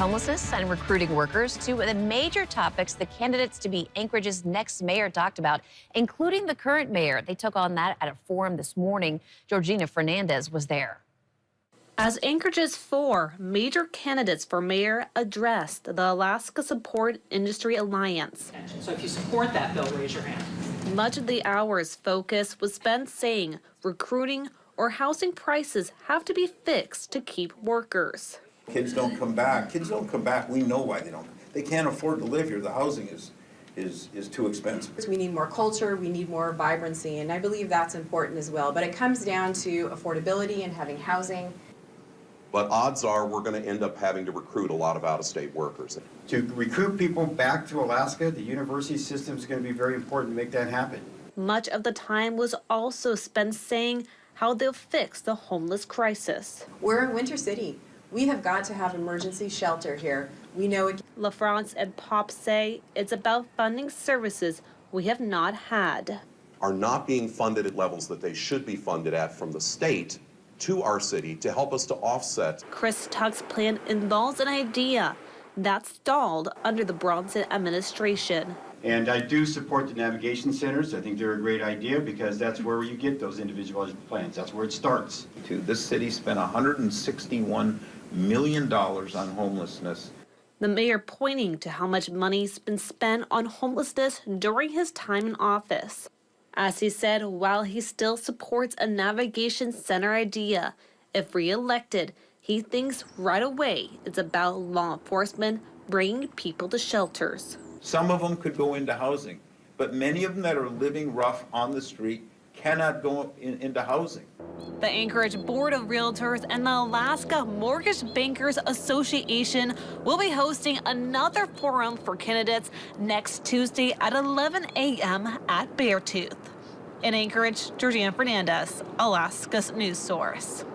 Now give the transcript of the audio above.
homelessness and recruiting workers, two of the major topics the candidates to be Anchorage's next mayor talked about, including the current mayor. They took on that at a forum this morning. Georgina Fernandez was there. As Anchorage's four major candidates for mayor addressed the Alaska Support Industry Alliance. So if you support that bill, raise your hand. Much of the hour's focus was spent saying recruiting or housing prices have to be fixed to keep workers. Kids don't come back. Kids don't come back. We know why they don't. They can't afford to live here. The housing is too expensive. We need more culture, we need more vibrancy, and I believe that's important as well. But it comes down to affordability and having housing. But odds are we're going to end up having to recruit a lot of out-of-state workers. To recruit people back to Alaska, the university system is going to be very important to make that happen. Much of the time was also spent saying how they'll fix the homeless crisis. We're in Winter City. We have got to have emergency shelter here. We know it. LaFrance and Pop say it's about funding services we have not had. Are not being funded at levels that they should be funded at from the state to our city to help us to offset. Chris Tuck's plan involves an idea that stalled under the Bronson administration. And I do support the navigation centers. I think they're a great idea because that's where you get those individualized plans. That's where it starts. This city spent $161 million on homelessness. The mayor pointing to how much money's been spent on homelessness during his time in office. As he said, while he still supports a navigation center idea, if re-elected, he thinks right away it's about law enforcement bringing people to shelters. Some of them could go into housing, but many of them that are living rough on the street cannot go into housing. The Anchorage Board of Realtors and the Alaska Mortgage Bankers Association will be hosting another forum for candidates next Tuesday at 11 a.m. at Beartooth. In Anchorage, Georgina Fernandez, Alaska's news source.